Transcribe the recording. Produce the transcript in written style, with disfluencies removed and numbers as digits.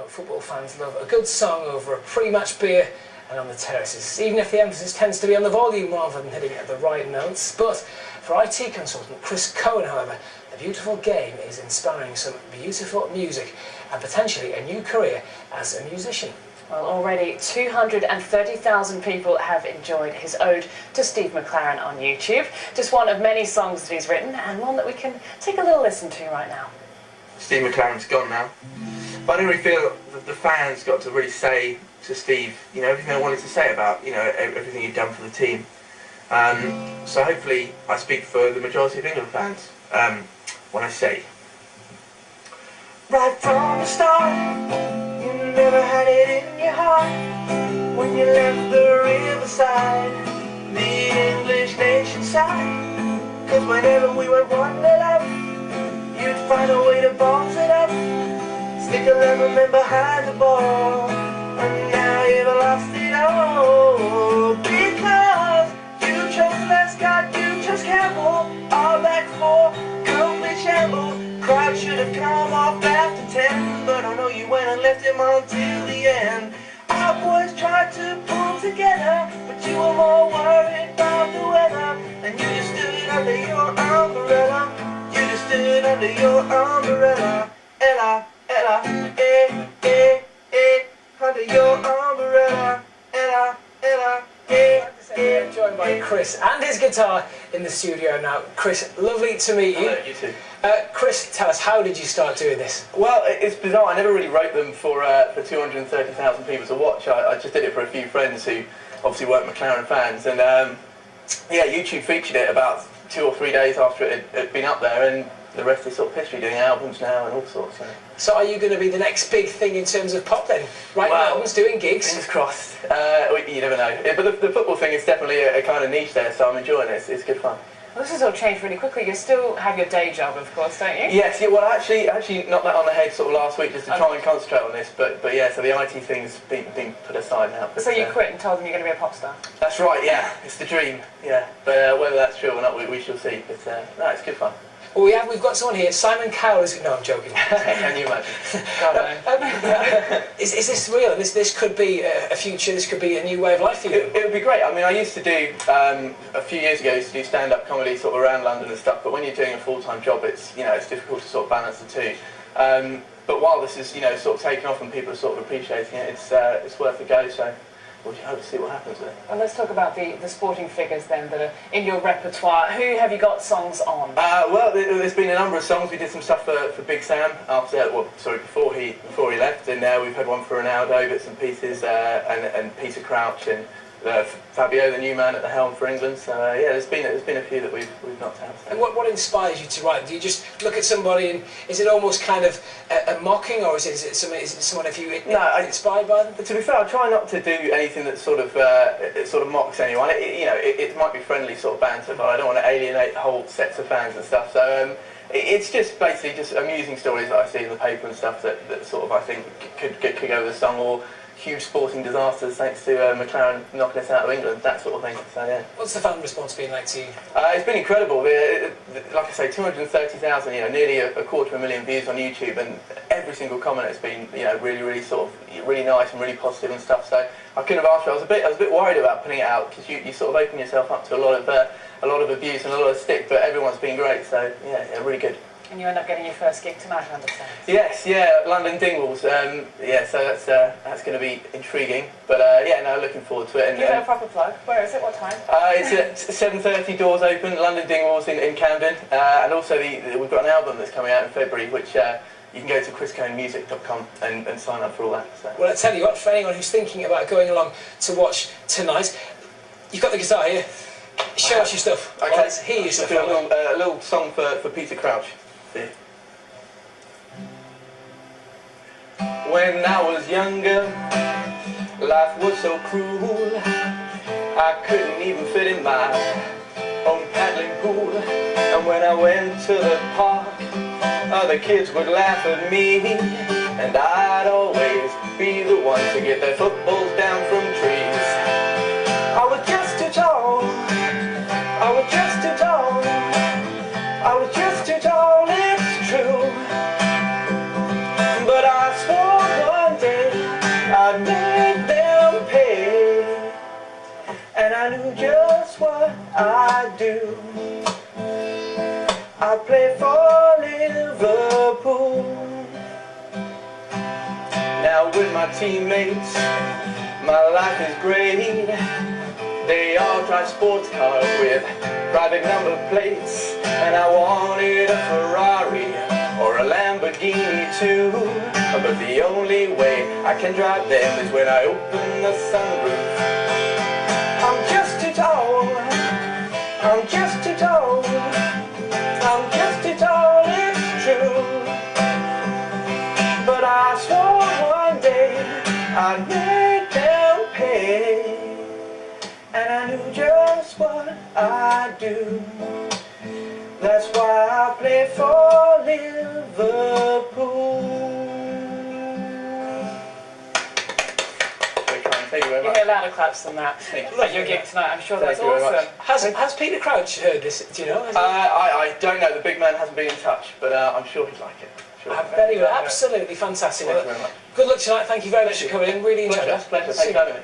football fans love a good song over a pre-match beer and on the terraces, even if the emphasis tends to be on the volume rather than hitting at the right notes. But for IT consultant Chris Cohen, however, the beautiful game is inspiring some beautiful music and potentially a new career as a musician. Well, already 230,000 people have enjoyed his ode to Steve McClaren on YouTube. Just one of many songs that he's written, and one that we can take a little listen to right now. Steve McClaren's gone now, but I didn't really feel that the fans got to really say to Steve, everything I wanted to say about, everything he'd done for the team. So hopefully I speak for the majority of England fans when I say, right from the start, you never had it in your heart when you left the riverside, the English nation side. Cause whenever we were 1-0 up, you'd find a way to box it up, stick a lemon man behind the ball, and now you've lost it all. Because you chose Lescott, you chose Campbell, all back four, complete shamble. Crowd should have come off after 10, but I know you went and left him on till the end. Our boys tried to pull together, but you were more worried about the weather, and you just stood under your umbrella. You just stood under your umbrella. Ella, Ella, eh, eh, eh, under your umbrella. Ella, Ella, eh. We're joined by Chris and his guitar in the studio now. Chris, lovely to meet you. Hello, you too. Chris, tell us, how did you start doing this? Well, it's bizarre. I never really wrote them for 230,000 people to watch. I just did it for a few friends who obviously weren't McClaren fans. And yeah, YouTube featured it about 2 or 3 days after it had been up there, and the rest is sort of history, doing albums now and all sorts. So are you going to be the next big thing in terms of pop then? Writing albums, doing gigs? Fingers crossed. You never know. But the football thing is definitely a kind of niche there, so I'm enjoying it. It's good fun. Well, this has all changed really quickly. You still have your day job, of course, don't you? Yes, yeah, well, actually knocked that on the head sort of last week just to try and concentrate on this. But yeah, so the IT thing's been put aside now. But, so you quit and told them you're going to be a pop star? That's right, yeah. It's the dream, yeah. But whether that's true or not, we shall see. But no, it's good fun. Well, we've got someone here, Simon Cowell. No, I'm joking. Can you imagine? Is this real? This could be a future, this could be a new way of life for you? It would be great. I mean, I used to do, a few years ago, I used to do stand-up comedy sort of around London and stuff, but when you're doing a full-time job, it's difficult to sort of balance the two. But while this is, sort of taken off and people are sort of appreciating it, it's worth a go, so we'll hope to see what happens with it. Well, let's talk about the sporting figures then that are in your repertoire. Who have you got songs on? Well, there's been a number of songs. We did some stuff for Big Sam before he left, and we've had one for Ronaldo, bits and pieces, and Peter Crouch, and Fabio, the new man at the helm for England. So yeah, there's been a few that we've knocked out. So. And what inspires you to write? Do you just look at somebody and is it almost kind of a mocking, or is it someone if you inspired by them? To be fair, I try not to do anything that sort of mocks anyone. It might be friendly sort of banter, but I don't want to alienate whole sets of fans and stuff. So it's just basically just amusing stories that I see in the paper and stuff that sort of I think could go with a song, or huge sporting disasters thanks to McClaren knocking us out of England, that sort of thing. So yeah. What's the fan response been like to you? It's been incredible. Like I say, 230,000, nearly a 250,000 views on YouTube, and every single comment has been, really sort of really nice and really positive and stuff. So I couldn't have asked for it. I was a bit worried about putting it out because you sort of open yourself up to a lot of abuse and a lot of stick, but everyone's been great. So yeah, really good. And you end up getting your first gig tonight, I understand. Yes, yeah, London Dingwalls. Yeah, so that's going to be intriguing. But yeah, no, looking forward to it. And, give it a proper plug. Where is it? What time? It's at 7:30, doors open. London Dingwalls in Camden, and also we've got an album that's coming out in February, which you can go to chriscohenmusic.com and sign up for all that. So. Well, I tell you what, for anyone who's thinking about going along to watch tonight, you've got the guitar here. Show us your stuff. Okay, let's hear your stuff. A little song for Peter Crouch. When I was younger, life was so cruel, I couldn't even fit in my own paddling pool. And when I went to the park, other kids would laugh at me, and I'd always be the one to get their footballs down from trees. I was just too tall, I was just too tall, I was just too tall, it's true. But I swore one do. I play for Liverpool. Now with my teammates, my life is great. They all drive sports cars with private number plates, and I wanted a Ferrari or a Lamborghini too. But the only way I can drive them is when I open the sunroof. I'm just too tall, I'm just too tall, I'm just too tall, it's true. But I swore one day I'd make them pay, and I knew just what I'd do. That's why I play for Liverpool. Thank you very You much. hear louder claps than that. Thank you. Like your gig tonight, I'm sure Thank that's you very awesome. much. Has Peter Crouch heard this? Do you know? Has he? I don't know. The big man hasn't been in touch, but I'm sure he'd like it. Sure. I bet he will. Absolutely fantastic. Thank you very much. Good luck tonight. Thank you very much for coming in. Really enjoyed it. Pleasure. Thanks for having me.